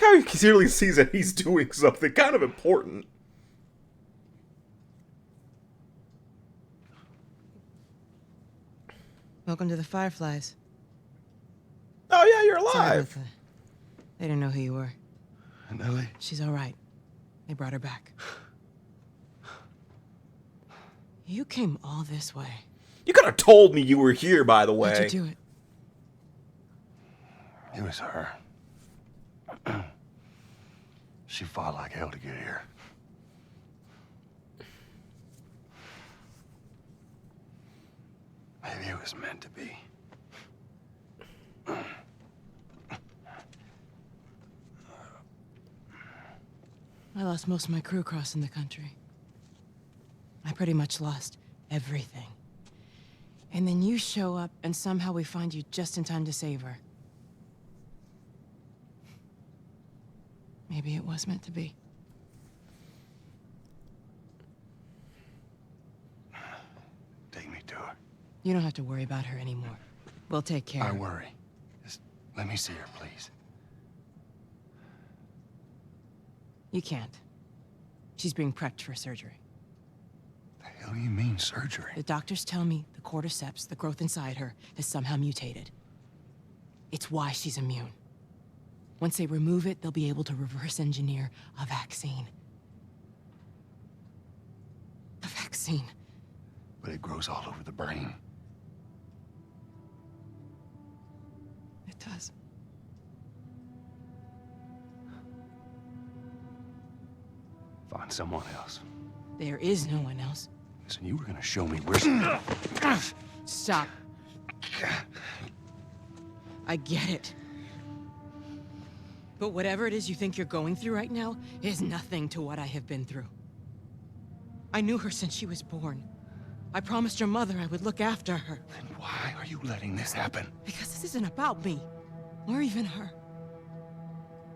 how he clearly sees that he's doing something kind of important. Welcome to the Fireflies. Oh yeah, you're Sorry about alive. that. They didn't know who you were. And Ellie? She's all right. They brought her back. You came all this way. You could have told me you were here, by the way. How'd you do it? It was her. She fought like hell to get here. Maybe it was meant to be. I lost most of my crew crossing the country. I pretty much lost everything. And then you show up, and somehow we find you just in time to save her. Maybe it was meant to be. Take me to her. You don't have to worry about her anymore. We'll take care I of her. worry. Just let me see her, please. You can't. She's being prepped for surgery. The hell do you mean, surgery? The doctors tell me the cordyceps, the growth inside her, has somehow mutated. It's why she's immune. Once they remove it, they'll be able to reverse engineer a vaccine. A vaccine. But it grows all over the brain. It does. Find someone else. There is no one else. Listen, you were gonna show me where... Stop. I get it. But whatever it is you think you're going through right now is nothing to what I have been through. I knew her since she was born. I promised your mother I would look after her. Then why are you letting this happen? Because this isn't about me, or even her.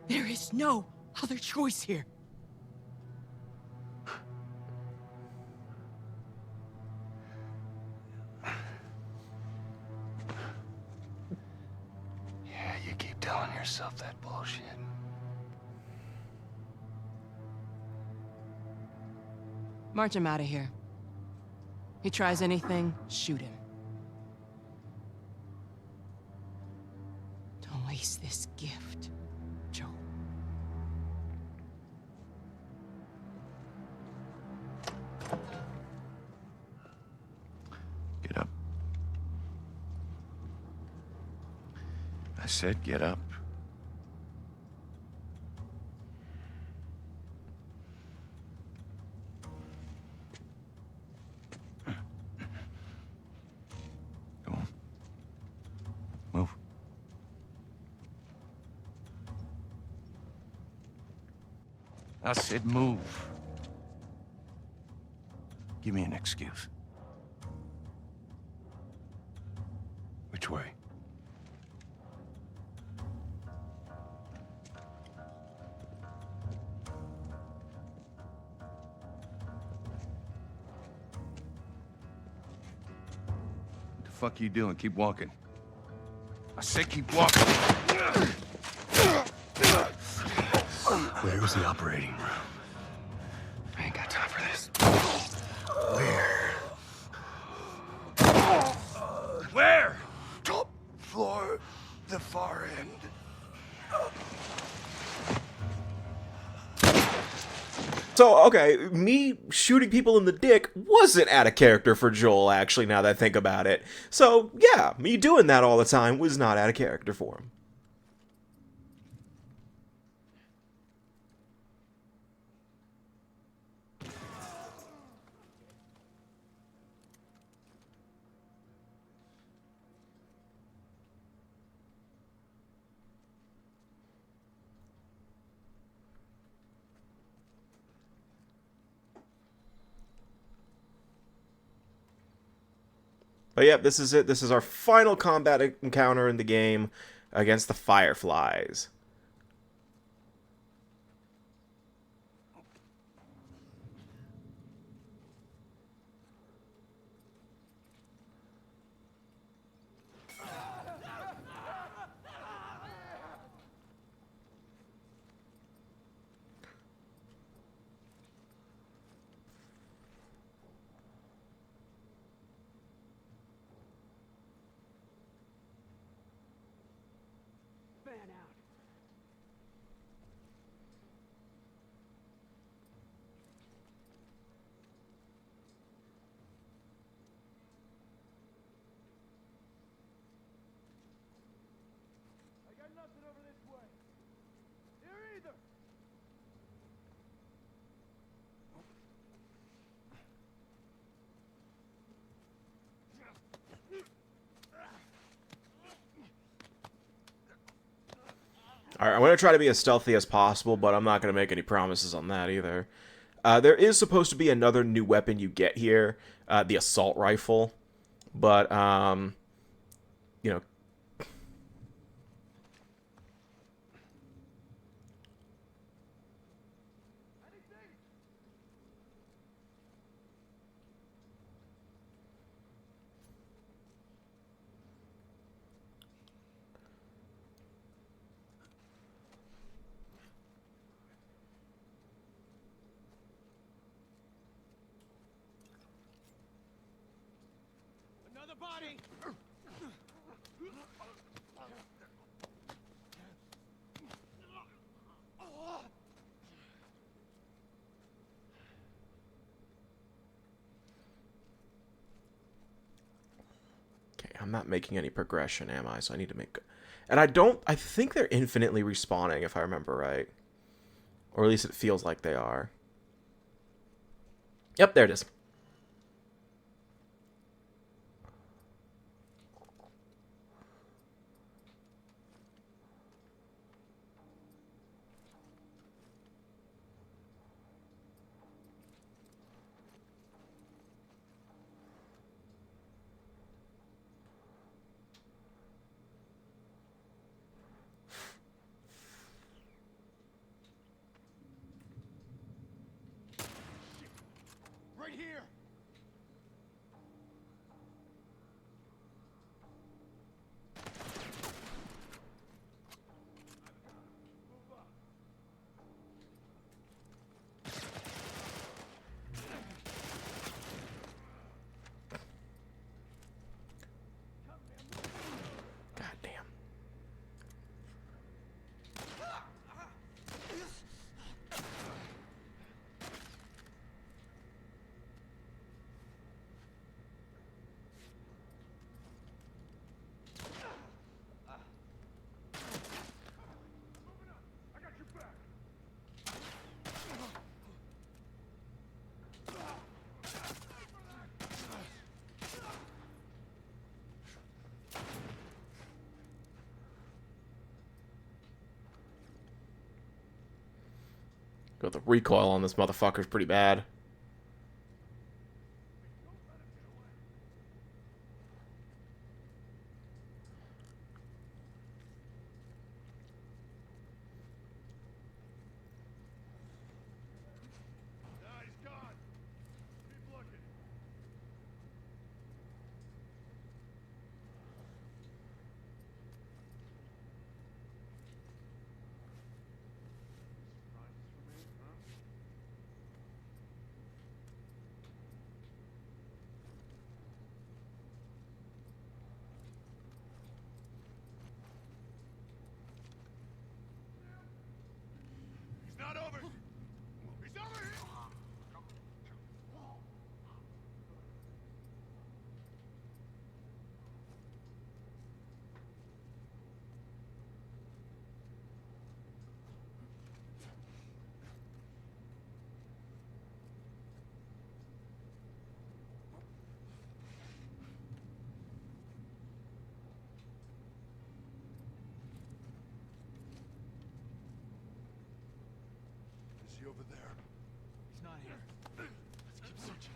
There is no other choice here. Yeah, you keep telling yourself that bullshit. March him out of here. He tries anything, shoot him. Don't waste this gift, Joel. Get up. I said get up. Go on. Move. I said move. Give me an excuse. Which way? What the fuck you doing? Keep walking. I said keep walking. Where's the operating room? I ain't got time for this. Where? Where? Top floor, the far end. So, okay, me shooting people in the dick wasn't out of character for Joel, actually, now that I think about it. So, yeah, me doing that all the time was not out of character for him. But yeah, this is it. This is our final combat encounter in the game against the Fireflies. plan out. I got nothing over this way. Here either. Alright, I'm going to try to be as stealthy as possible, but I'm not going to make any promises on that either. There is supposed to be another new weapon you get here, the assault rifle. But, you know... Another body! Okay, I'm not making any progression, am I? So I need to make... And I think they're infinitely respawning, if I remember right. Or at least it feels like they are. Yep, there it is. Right here! God damn. I got your back! Got the recoil on this motherfucker's pretty bad. Nah, he's gone. Keep looking. Surprises for me, huh? He's not over. He's over here. Is he over there? He's not here. Let's keep searching.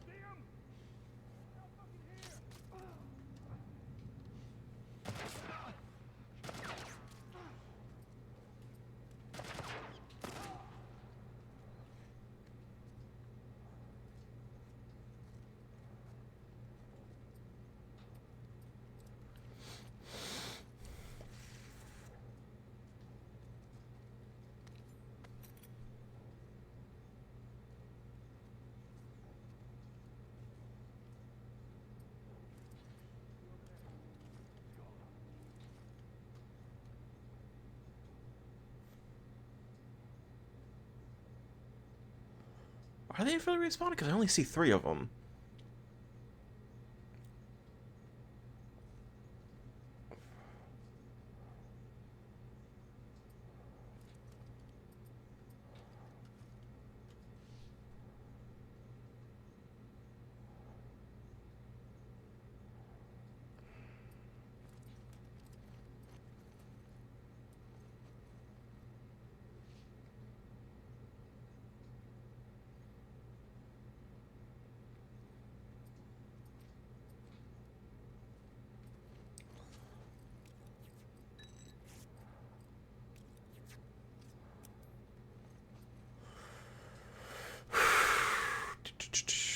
See him? He's not fucking here. Are they infinitely respawning? Because I only see 3 of them.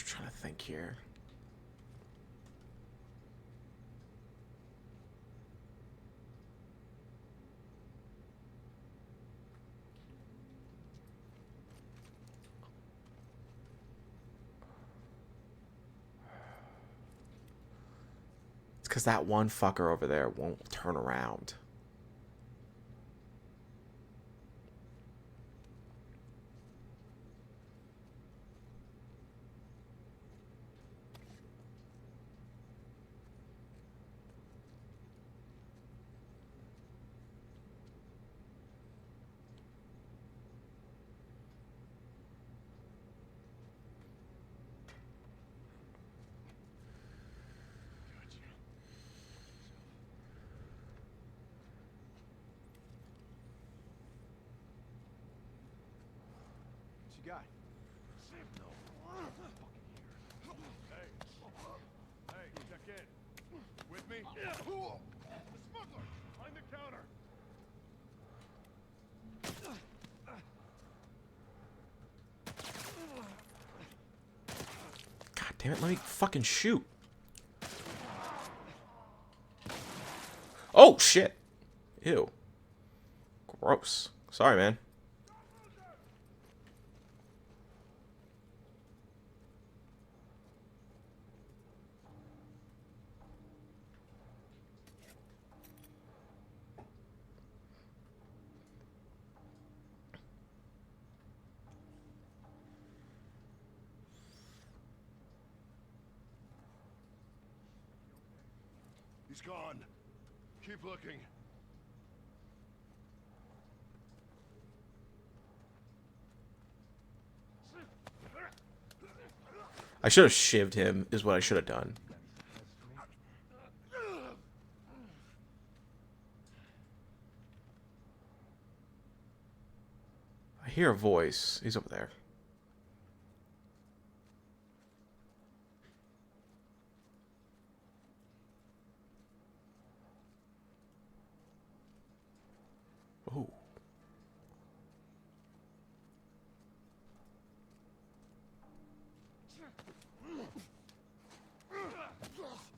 Trying to think here. It's because that one fucker over there won't turn around. What you got? Hey, check in. With me? The smuggler! Behind the counter! God damn it, let me fucking shoot. Oh, shit. Ew. Gross. Sorry, man. He's gone. Keep looking. I should have shivved him, is what I should have done. I hear a voice. He's over there. Oh.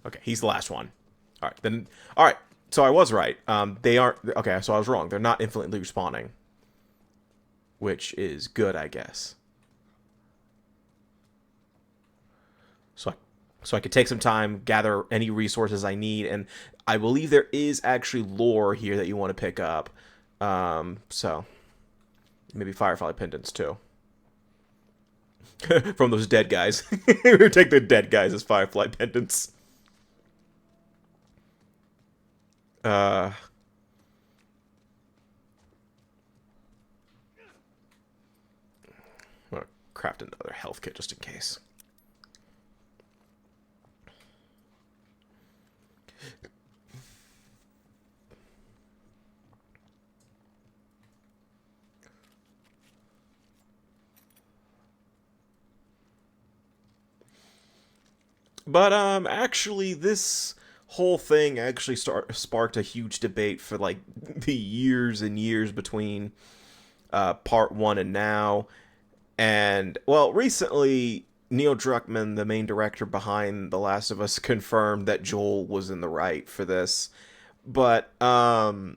Okay, he's the last one. All right, then. All right, so I was right. They aren't. Okay, so I was wrong. They're not infinitely respawning, which is good, I guess. So I could take some time, gather any resources I need, and I believe there is actually lore here that you want to pick up. So maybe Firefly pendants too. From those dead guys. We take the dead guys as Firefly pendants. I'm gonna craft another health kit just in case. But actually, this whole thing actually sparked a huge debate for like the years and years between part 1 and now. And well, recently Neil Druckmann, the main director behind The Last of Us, confirmed that Joel was in the right for this. But the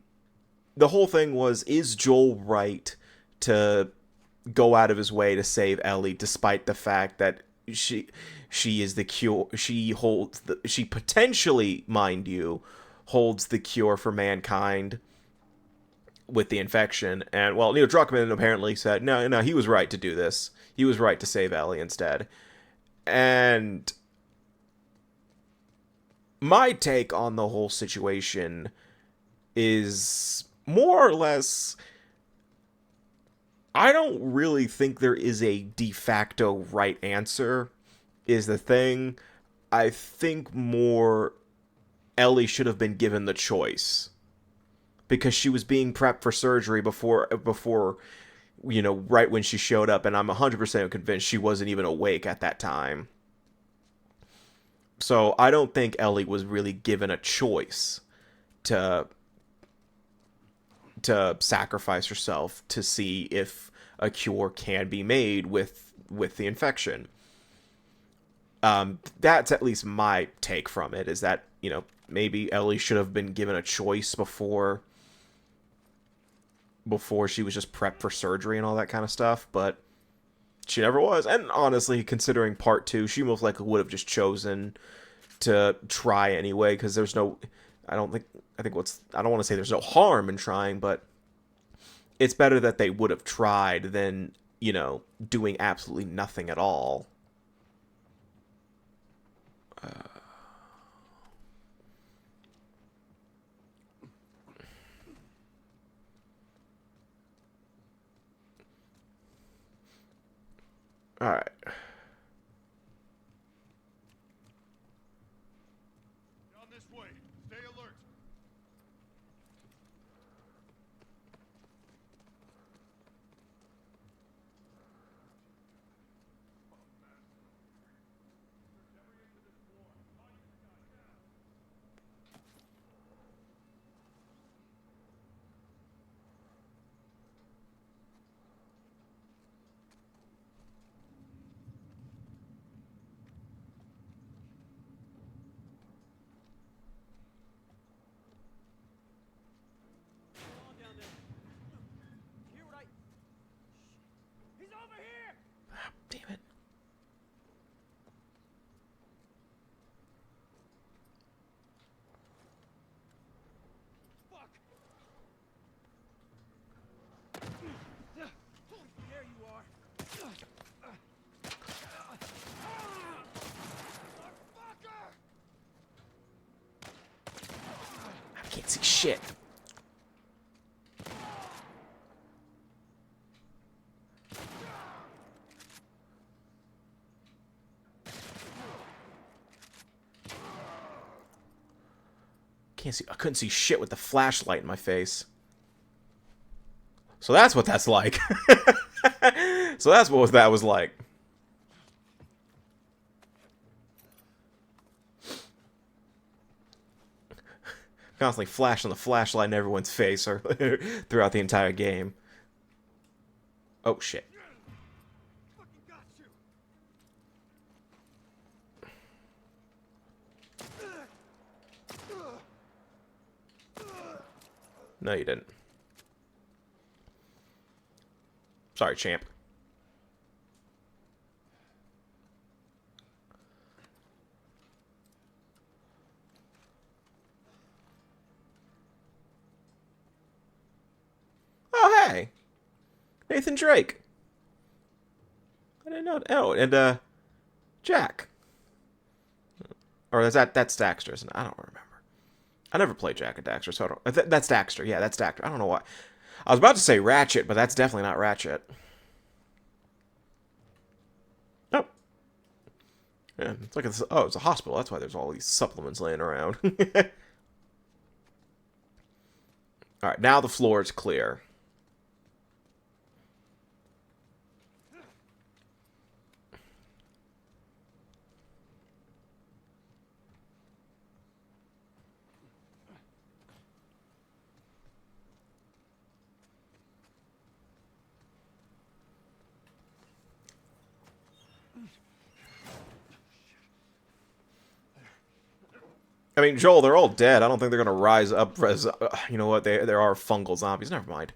whole thing was, is Joel right to go out of his way to save Ellie, despite the fact that she is the cure. She potentially, mind you, holds the cure for mankind. with the infection. And, well, Neil Druckmann apparently said, no, he was right to do this. He was right to save Ellie instead. And my take on the whole situation is more or less, I don't really think there is a de facto right answer, is the thing. I think more Ellie should have been given the choice, because she was being prepped for surgery before right when she showed up, and I'm 100% convinced she wasn't even awake at that time. So I don't think Ellie was really given a choice to sacrifice herself to see if a cure can be made with the infection. That's at least my take from it, is that, maybe Ellie should have been given a choice before she was just prepped for surgery and all that kind of stuff, but she never was. And honestly, considering part 2, she most likely would have just chosen to try anyway, because there's no, I don't want to say there's no harm in trying, but it's better that they would have tried than, doing absolutely nothing at all. Alright. Down this way. Stay alert. Damn it. There you are. I can't see shit. I couldn't see shit with the flashlight in my face. So that's what that's like. So that's what that was like. Constantly flashing the flashlight in everyone's face or throughout the entire game. Oh shit. Fucking got you. No, you didn't. Sorry, champ. Oh, hey. Nathan Drake. I didn't know. Oh, and, Jack. Or that's Daxter, isn't it? I don't remember. I never played Jack and Daxter, so I don't... That's Daxter. Yeah, that's Daxter. I don't know why. I was about to say Ratchet, but that's definitely not Ratchet. Oh. Yeah, it's like it's a hospital. That's why there's all these supplements laying around. Alright, now the floor is clear. I mean, Joel, they're all dead. I don't think they're gonna rise up as... you know what? There are fungal zombies. Never mind.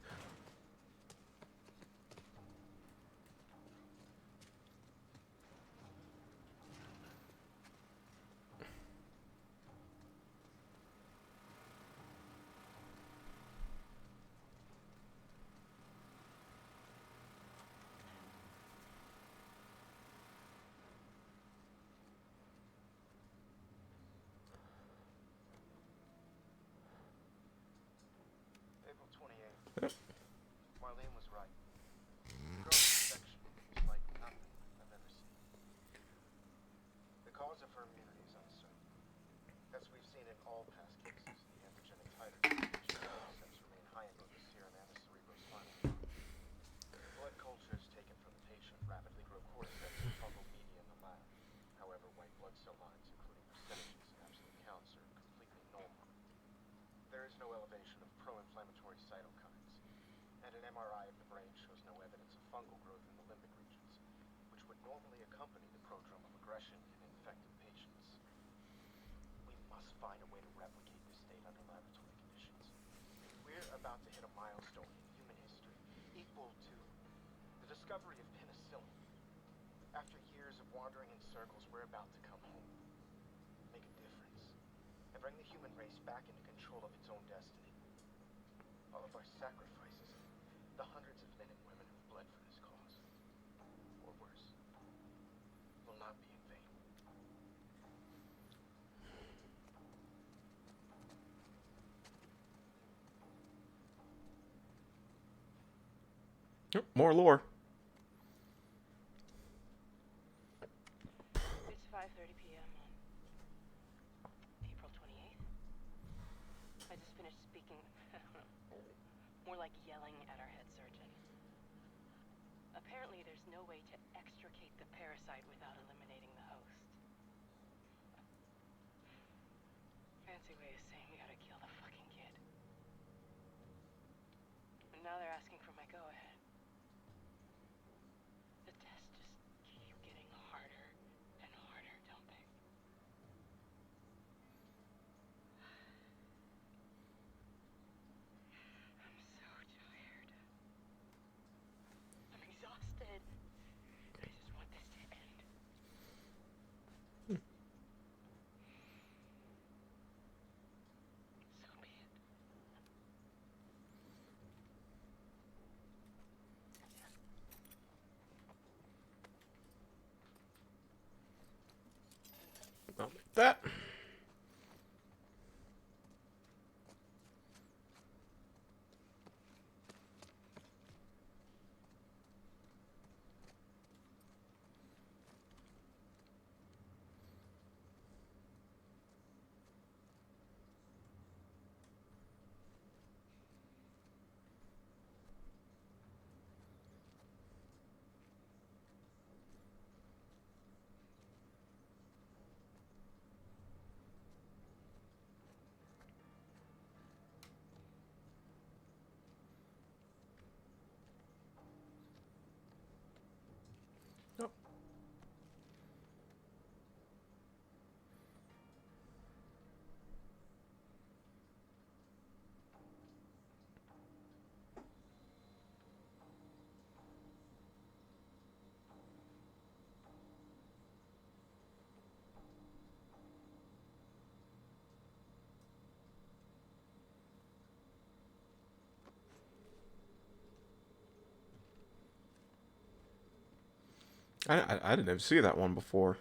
normally accompany the prodrome of aggression in infected patients. We must find a way to replicate this state under laboratory conditions. We're about to hit a milestone in human history equal to the discovery of penicillin. After years of wandering in circles, we're about to come home, make a difference, and bring the human race back into control of its own destiny. All of our sacrifices, the hundreds of men and women who've bled for this cause, or worse, will not be in vain. Yep, more lore. It's 5:30 p.m. on April 28th. I just finished speaking, more like yelling at our head surgeon. Apparently there's no way to extricate the parasite without eliminating the host. Fancy way of saying we gotta kill the fucking kid. And now they're asking for my go-ahead. The tests just keep getting harder and harder, don't they? I'm so tired. I'm exhausted. I just want this to end. So be it. I'll make that. Nope. I didn't even see that one before.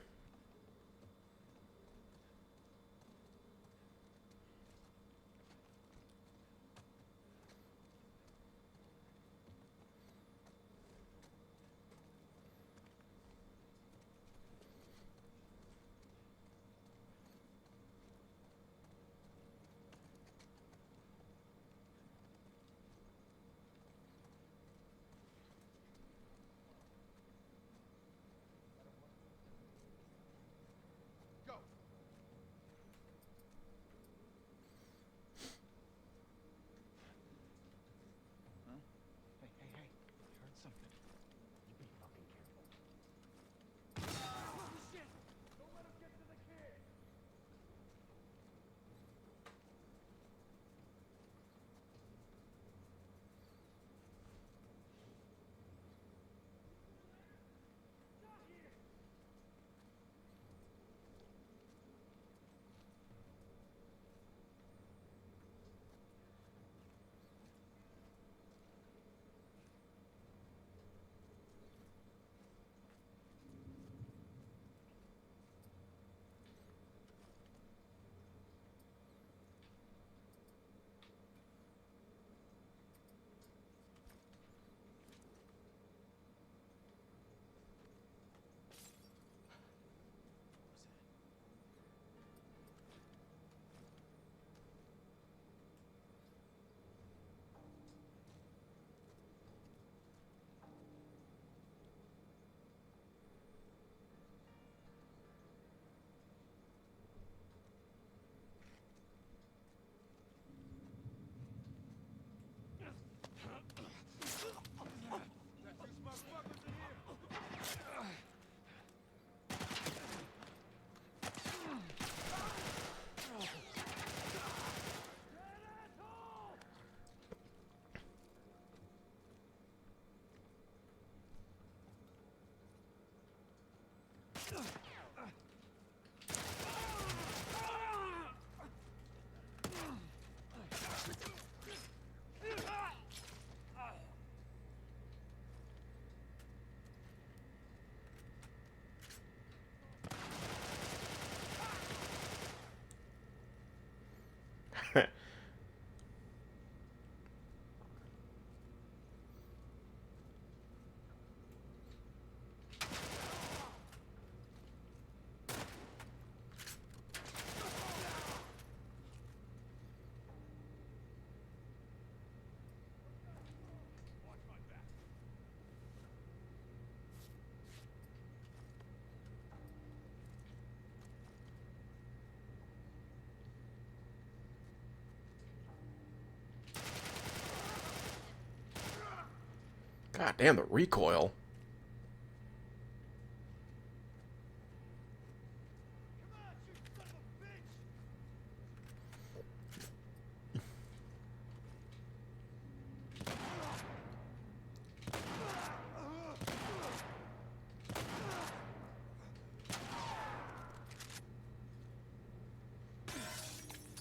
God damn, the recoil.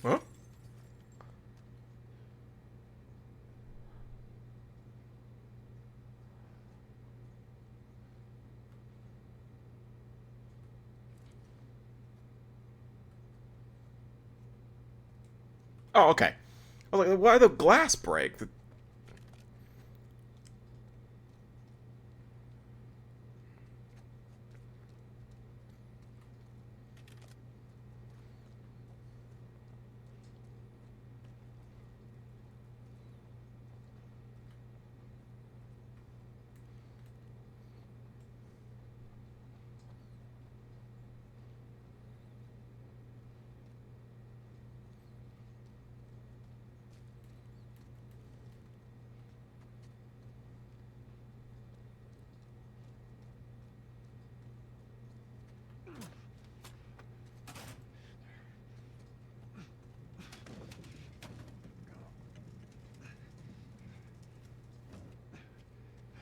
Huh? Oh, okay. I was like, why the glass break? I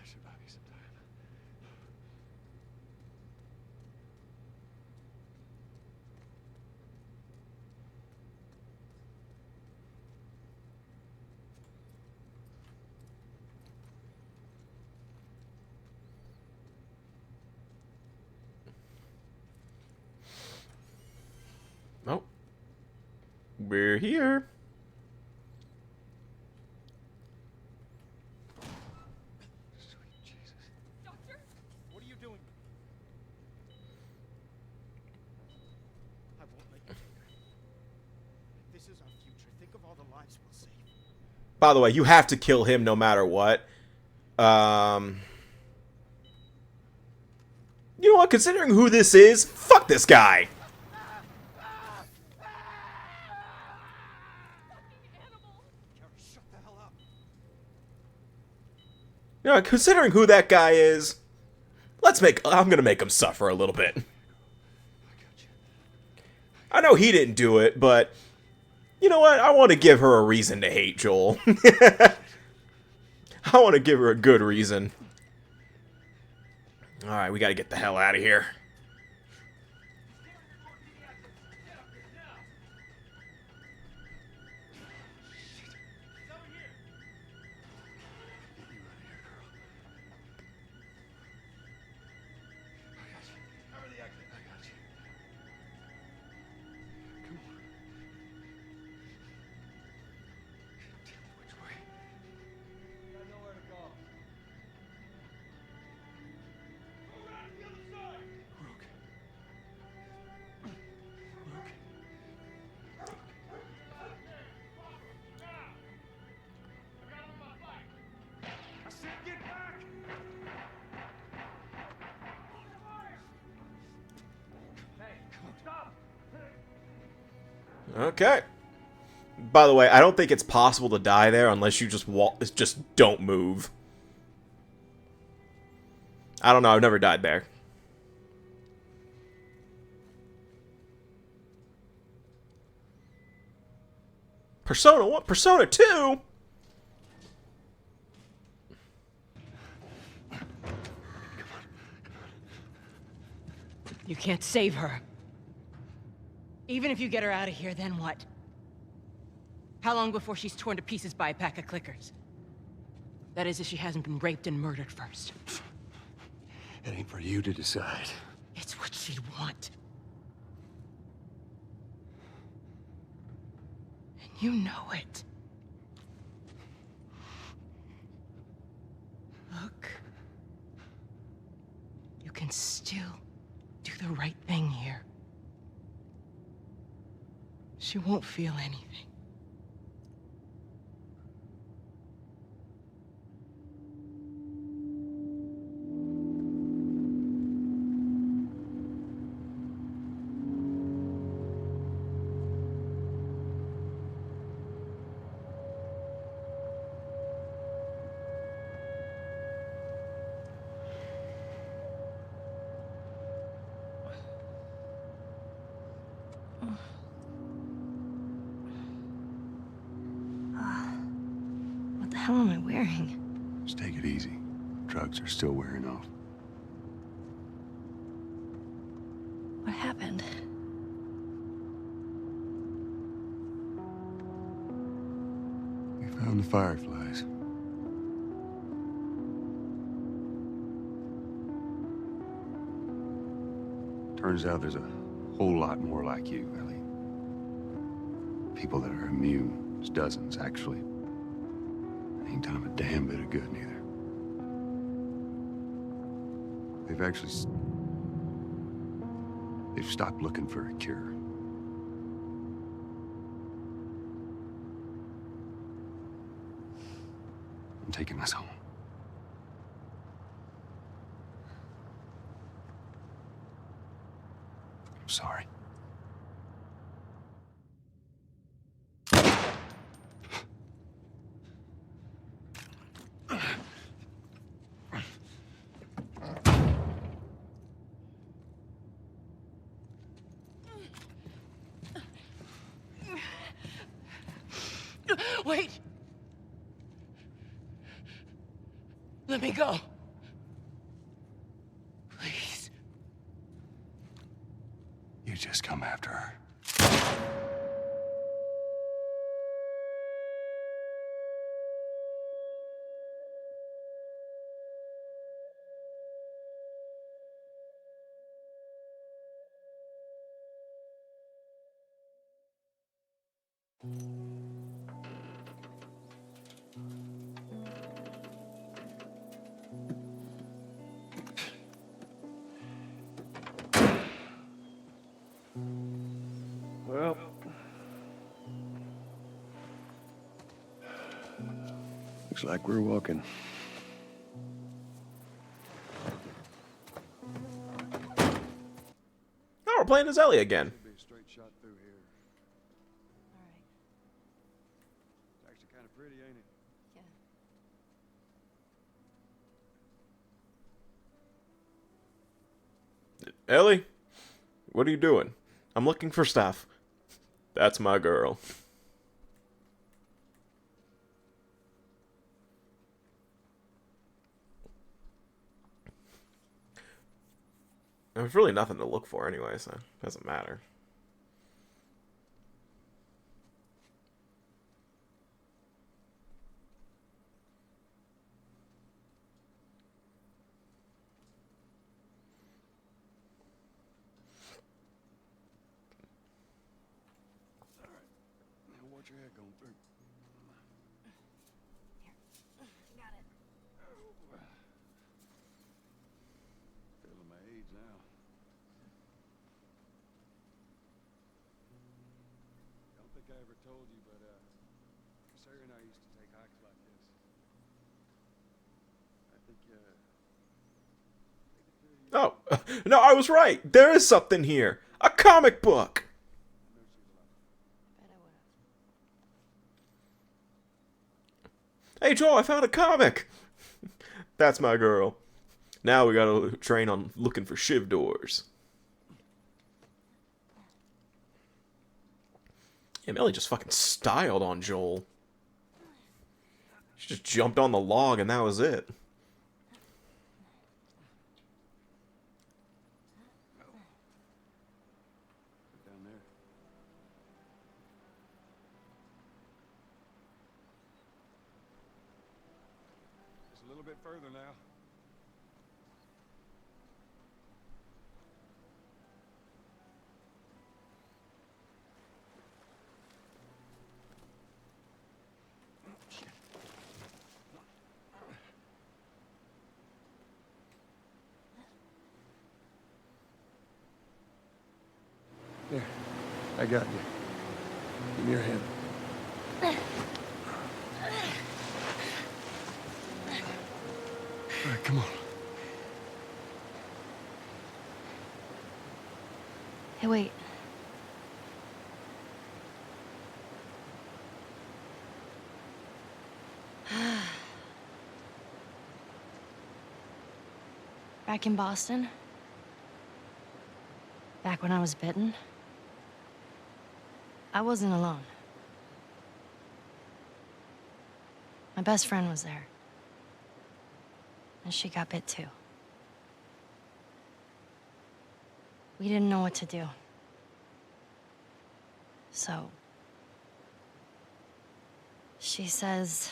should buy me some time. Nope. We're here. Sweet Jesus. Doctor? What are you doing? I won't let you take her. This is our future. Think of all the lives we'll save. By the way, you have to kill him no matter what. You know what? Considering who this is, fuck this guy. Carrie, shut the hell up. You know, considering who that guy is, I'm gonna make him suffer a little bit. I got you. I know he didn't do it, but you know what? I want to give her a reason to hate Joel. I want to give her a good reason. Alright, we gotta get the hell out of here. Okay. By the way, I don't think it's possible to die there unless you just don't move. I don't know, I've never died there. Persona 1? Persona 2? You can't save her. Even if you get her out of here, then what? How long before she's torn to pieces by a pack of clickers? That is, if she hasn't been raped and murdered first. It ain't for you to decide. It's what she'd want. And you know it. Look. You can still do the right thing here. She won't feel anything. hell am I wearing? Just take it easy. Drugs are still wearing off. What happened? We found the Fireflies. Turns out there's a whole lot more like you, Ellie. People that are immune. There's dozens, actually. Ain't done 'em a damn bit of good, neither. They've stopped looking for a cure. I'm taking us home. I'm sorry. Wait! Let me go. Please. You just come after her. Well, Looks like we're walking. Oh, we're playing as Ellie again. Be a straight shot through here. All right. It's actually kind of pretty, ain't it? Yeah. Ellie, what are you doing? I'm looking for stuff. That's my girl. There's really nothing to look for anyway, so it doesn't matter. Now watch your head going through. Got it. Feeling my age now. Don't think I ever told you, but Sarah and I used to take hikes like this. I think Oh, no, I was right. There is something here. A comic book. I know she was alive. Bet I would have. Hey, Joel, I found a comic. That's my girl. Now we gotta train on looking for shiv doors. Yeah, Melly just fucking styled on Joel. She just jumped on the log and that was it. Down there. Just a little bit further now. There, I got you. Give me your hand. All right, come on. Hey, wait. Back in Boston, back when I was bitten, I wasn't alone. My best friend was there. And she got bit too. We didn't know what to do. So... she says...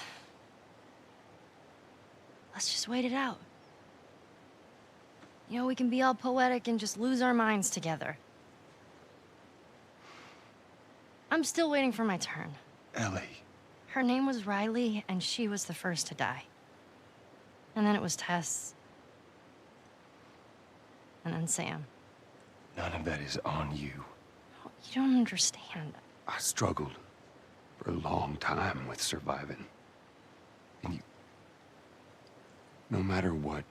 let's just wait it out. You know, we can be all poetic and just lose our minds together. I'm still waiting for my turn. Ellie. Her name was Riley, and she was the first to die. And then it was Tess. And then Sam. None of that is on you. Oh, you don't understand. I struggled for a long time with surviving. And you... no matter what,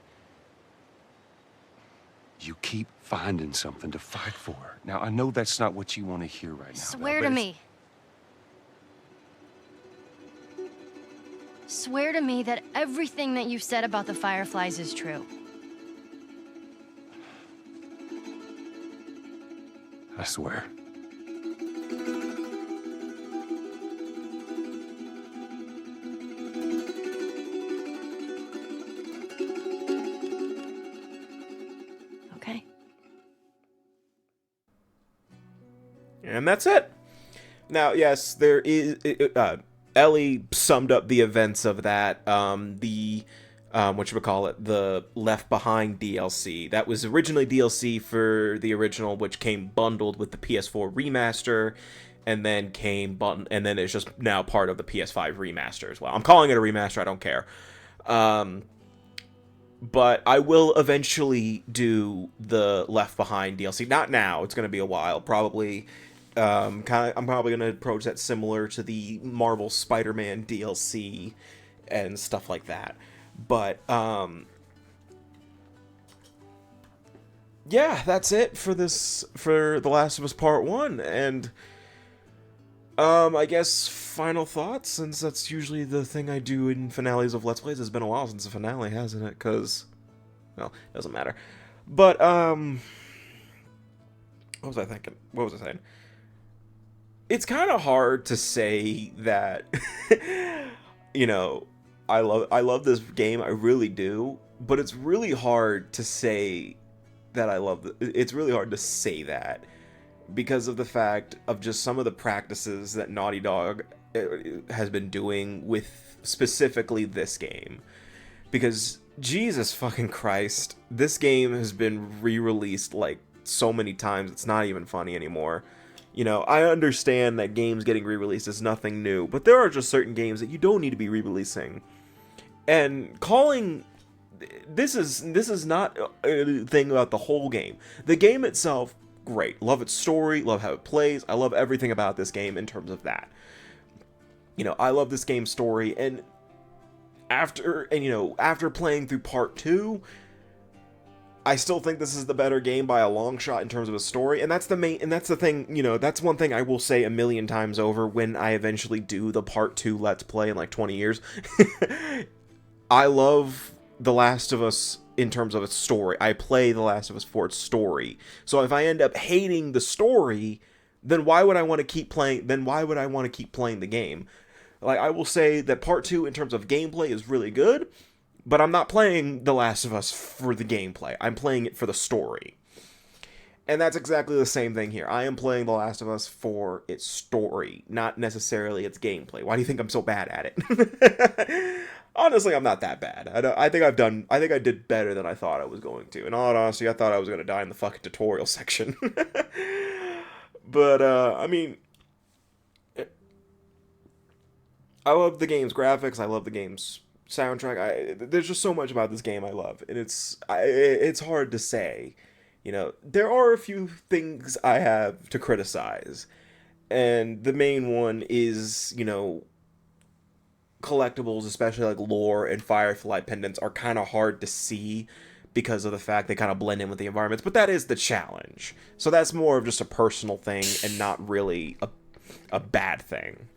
you keep finding something to fight for. Now, I know that's not what you want to hear right now. Swear to me. Swear to me that everything that you said about the Fireflies is true. I swear. Okay. And that's it. Now, yes, there is... Ellie summed up the events of that, the Left Behind DLC. That was originally DLC for the original, which came bundled with the PS4 remaster, and then it's just now part of the PS5 remaster as well. I'm calling it a remaster, I don't care. But I will eventually do the Left Behind DLC. Not now, it's going to be a while, probably... I'm probably going to approach that similar to the Marvel Spider-Man DLC and stuff like that. But, yeah, that's it for The Last of Us Part 1. And, I guess final thoughts, since that's usually the thing I do in finales of Let's Plays. It's been a while since the finale, hasn't it? Because, well, it doesn't matter. But, what was I thinking? What was I saying? It's kind of hard to say that, you know, I love this game, I really do, but it's really hard to say that I love it's really hard to say that because of the fact of just some of the practices that Naughty Dog has been doing with specifically this game. Because, Jesus fucking Christ, this game has been re-released like so many times, it's not even funny anymore. You know, I understand that games getting re-released is nothing new, but there are just certain games that you don't need to be re-releasing. And calling... This is not a thing about the whole game. The game itself, great. Love its story, love how it plays. I love everything about this game in terms of that. You know, I love this game's story, and after playing through Part 2... I still think this is the better game by a long shot in terms of a story, and that's the thing, you know, that's one thing I will say a million times over when I eventually do the Part 2 Let's Play in like 20 years. I love The Last of Us in terms of its story. I play The Last of Us for its story. So if I end up hating the story, then why would I want to keep playing the game? Like, I will say that Part 2 in terms of gameplay is really good, but I'm not playing The Last of Us for the gameplay. I'm playing it for the story. And that's exactly the same thing here. I am playing The Last of Us for its story, not necessarily its gameplay. Why do you think I'm so bad at it? Honestly, I'm not that bad. I think I did better than I thought I was going to. In all honesty, I thought I was going to die in the fucking tutorial section. But, I mean... I love the game's graphics. I love the game's soundtrack. There's just so much about this game I love, and it's hard to say. You know, there are a few things I have to criticize, and the main one is, you know, collectibles, especially like lore and Firefly pendants, are kind of hard to see because of the fact they kind of blend in with the environments, but that is the challenge. So that's more of just a personal thing and not really a bad thing.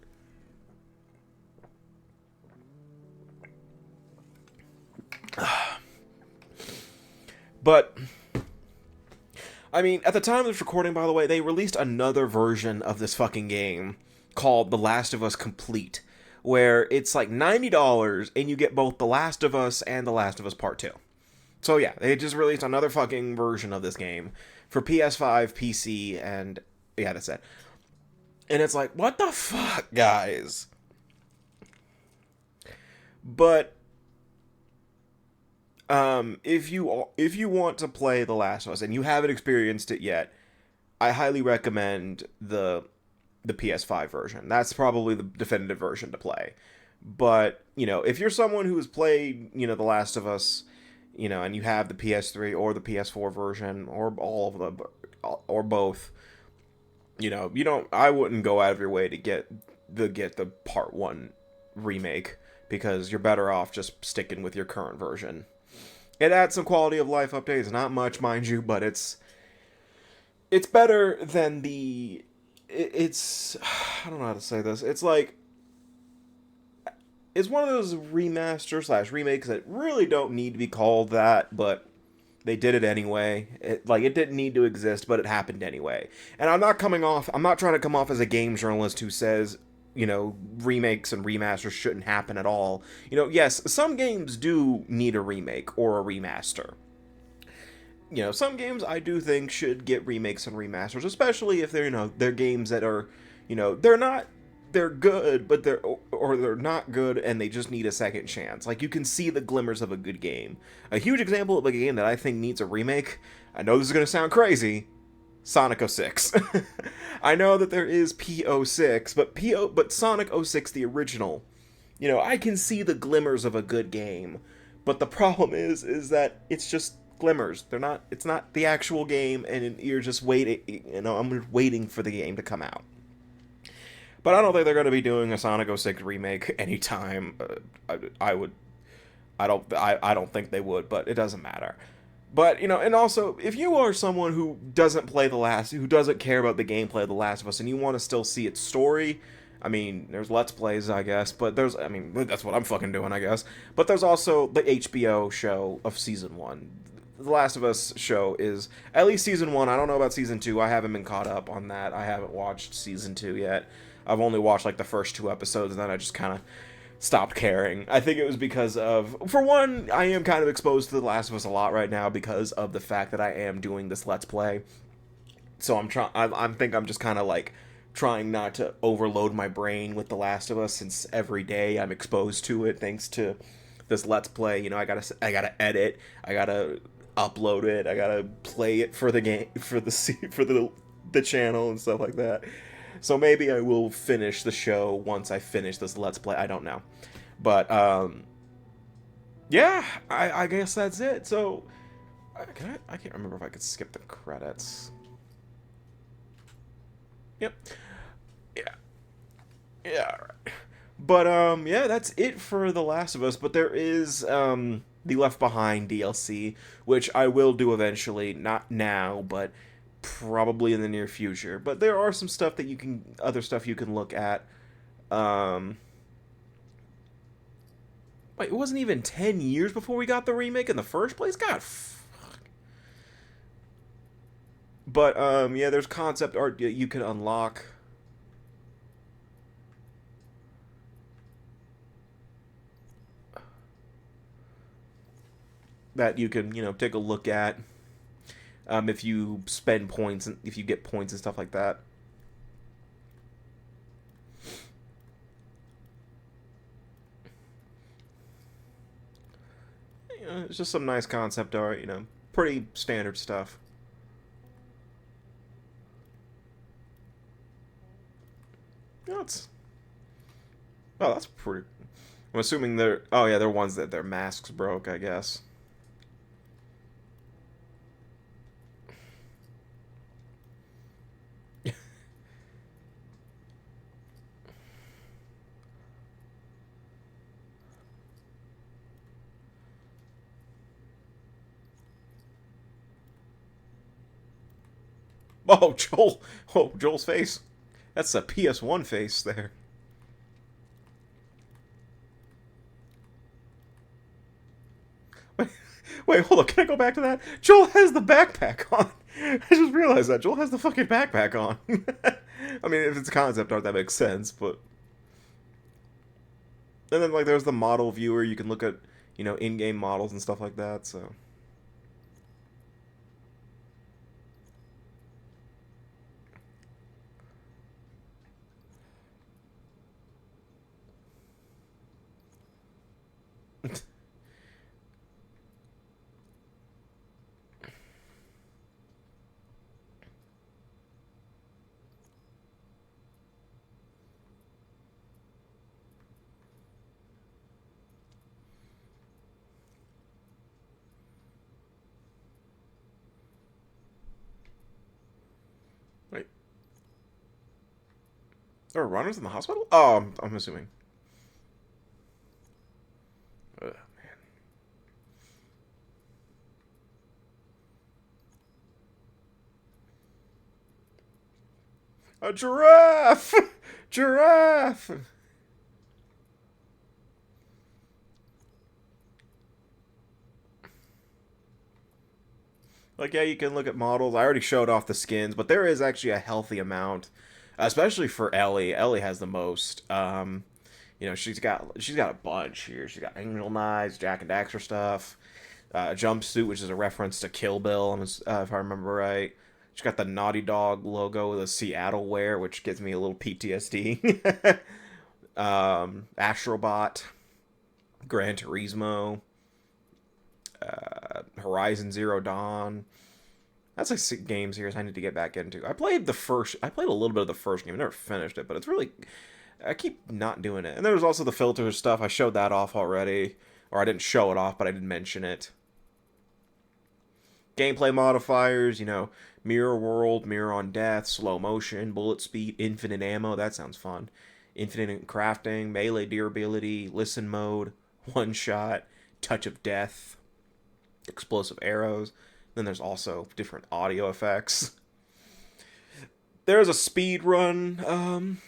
But, I mean, at the time of this recording, by the way, they released another version of this fucking game called The Last of Us Complete, where it's like $90 and you get both The Last of Us and The Last of Us Part 2. So yeah, they just released another fucking version of this game for PS5, PC, and yeah, that's it. And it's like, what the fuck, guys? But if you want to play The Last of Us and you haven't experienced it yet, I highly recommend the PS5 version. That's probably the definitive version to play. But, you know, if you're someone who has played, you know, The Last of Us, you know, and you have the PS3 or the PS4 version or all of them or both, you know, I wouldn't go out of your way to get the Part 1 remake, because you're better off just sticking with your current version. It adds some quality of life updates, not much, mind you, but it's better than it's I don't know how to say this. It's like, it's one of those remaster / remakes that really don't need to be called that, but they did it anyway. It didn't need to exist, but it happened anyway. And I'm not trying to come off as a game journalist who says, you know, remakes and remasters shouldn't happen at all. You know, yes, some games do need a remake or a remaster. You know, some games I do think should get remakes and remasters, especially if they're, you know, they're games that are, you know, they're good, but they're not good and they just need a second chance. Like, you can see the glimmers of a good game. A huge example of a game that I think needs a remake, I know this is going to sound crazy, Sonic 06. I know that there is P06, but Sonic 06, the original, you know, I can see the glimmers of a good game, but the problem is that it's just glimmers. It's not the actual game, and you're just waiting, you know, I'm waiting for the game to come out. But I don't think they're going to be doing a Sonic 06 remake anytime. I don't think they would, but it doesn't matter. But, you know, and also, if you are someone who doesn't care about the gameplay of The Last of Us, and you want to still see its story, I mean, there's Let's Plays, I guess, but that's what I'm fucking doing, I guess. But there's also the HBO show of Season 1. The Last of Us show is, at least Season 1, I don't know about Season 2, I haven't been caught up on that, I haven't watched Season 2 yet. I've only watched, like, the first 2 episodes, and then I just kind of stopped caring. I think it was because of, for one, I am kind of exposed to The Last of Us a lot right now because of the fact that I am doing this Let's Play. So I'm just kind of, like, trying not to overload my brain with The Last of Us, since every day I'm exposed to it thanks to this Let's Play. You know, I gotta edit, I gotta upload it, I gotta play it for the game, for the channel and stuff like that. So maybe I will finish the show once I finish this Let's Play. I don't know. But, yeah, I guess that's it. So, I can't remember if I could skip the credits. Yep. Yeah, alright. But, yeah, that's it for The Last of Us. But there is, the Left Behind DLC, which I will do eventually. Not now, but probably in the near future. But there are some stuff that other stuff you can look at. Wait, it wasn't even 10 years before we got the remake in the first place? God, fuck. But, yeah, there's concept art you can unlock. That you can, you know, take a look at. If you spend points, and if you get points and stuff like that. You know, it's just some nice concept art, you know, pretty standard stuff. That's pretty. I'm assuming they're. Oh yeah, they're ones that their masks broke, I guess. Oh, Joel. Oh, Joel's face. That's a PS1 face there. Wait, hold on. Can I go back to that? Joel has the backpack on. I just realized that. Joel has the fucking backpack on. I mean, if it's concept art, that makes sense, but... And then, like, there's the model viewer. You can look at, you know, in-game models and stuff like that, so... Wait. There are runners in the hospital? Oh, I'm assuming. Ugh, man. A giraffe! Giraffe! Like, yeah, you can look at models. I already showed off the skins, but there is actually a healthy amount, especially for Ellie. Ellie has the most. You know, she's got a bunch here. She's got Angel Knives, Jack and Daxter stuff, jumpsuit, which is a reference to Kill Bill, if I remember right. She's got the Naughty Dog logo, the Seattle wear, which gives me a little PTSD. Astrobot, Gran Turismo, Horizon Zero Dawn. That's like 6 games here I need to get back into. I played a little bit of the first game. I never finished it, but it's really... I keep not doing it. And there was also the filters stuff. I showed that off already. Or I didn't show it off, but I did mention it. Gameplay modifiers, you know, mirror world, mirror on death, slow motion, bullet speed, infinite ammo. That sounds fun. Infinite crafting, melee durability, listen mode, one shot, touch of death, explosive arrows. Then there's also different audio effects. There's a speed run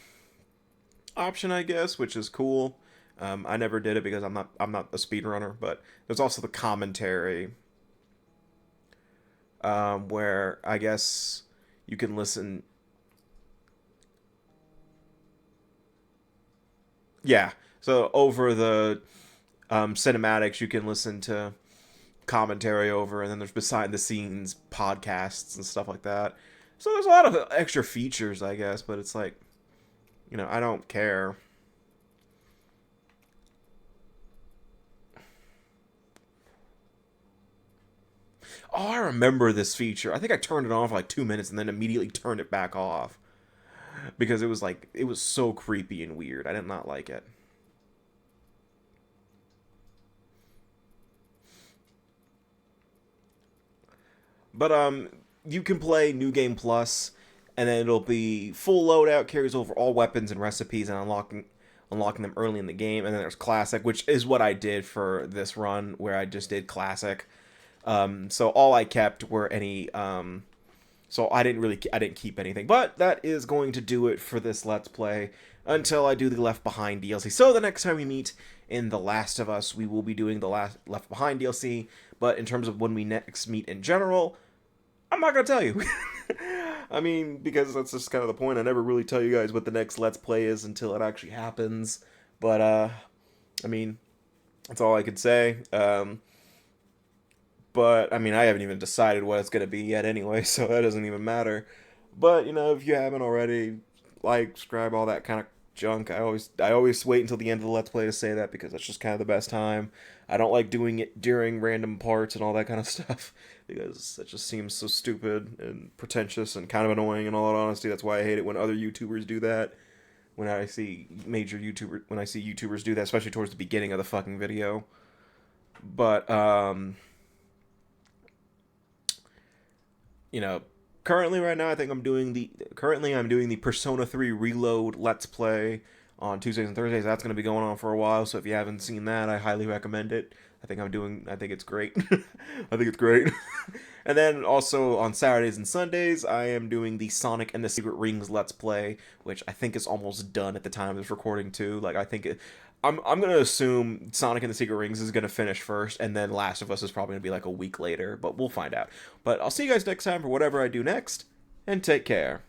option, I guess, which is cool. I never did it because I'm not a speedrunner, but there's also the commentary, where I guess you can listen. Yeah, so over the cinematics, you can listen to commentary over, and then there's behind the scenes podcasts and stuff like that. So there's a lot of extra features, I guess, but it's like, you know, I don't care. Oh, I remember this feature. I think I turned it on for like 2 minutes and then immediately turned it back off. Because it was so creepy and weird. I did not like it. But you can play New Game Plus, and then it'll be full loadout, carries over all weapons and recipes, and unlocking them early in the game. And then there's Classic, which is what I did for this run, where I just did Classic. So all I kept were any. So I didn't keep anything. But that is going to do it for this Let's Play until I do the Left Behind DLC. So the next time we meet in The Last of Us, we will be doing the Left Behind DLC. But in terms of when we next meet in general, I'm not going to tell you. I mean, because that's just kind of the point. I never really tell you guys what the next Let's Play is until it actually happens. But, I mean, that's all I could say. But, I mean, I haven't even decided what it's going to be yet anyway, so that doesn't even matter. But, you know, if you haven't already, like, subscribe, all that kind of junk. I always wait until the end of the Let's Play to say that, because that's just kind of the best time. I don't like doing it during random parts and all that kind of stuff, because it just seems so stupid and pretentious and kind of annoying, in all honesty. That's why I hate it when other YouTubers do that. When I see YouTubers do that, especially towards the beginning of the fucking video. But, you know, currently right now, I think I'm doing the Persona 3 Reload Let's Play on Tuesdays and Thursdays. That's going to be going on for a while, so if you haven't seen that, I highly recommend it. I think it's great. I think it's great. And then also on Saturdays and Sundays, I am doing the Sonic and the Secret Rings Let's Play, which I think is almost done at the time of this recording too. Like, I'm gonna assume Sonic and the Secret Rings is gonna finish first, and then Last of Us is probably gonna be like a week later, but we'll find out. But I'll see you guys next time for whatever I do next, and take care.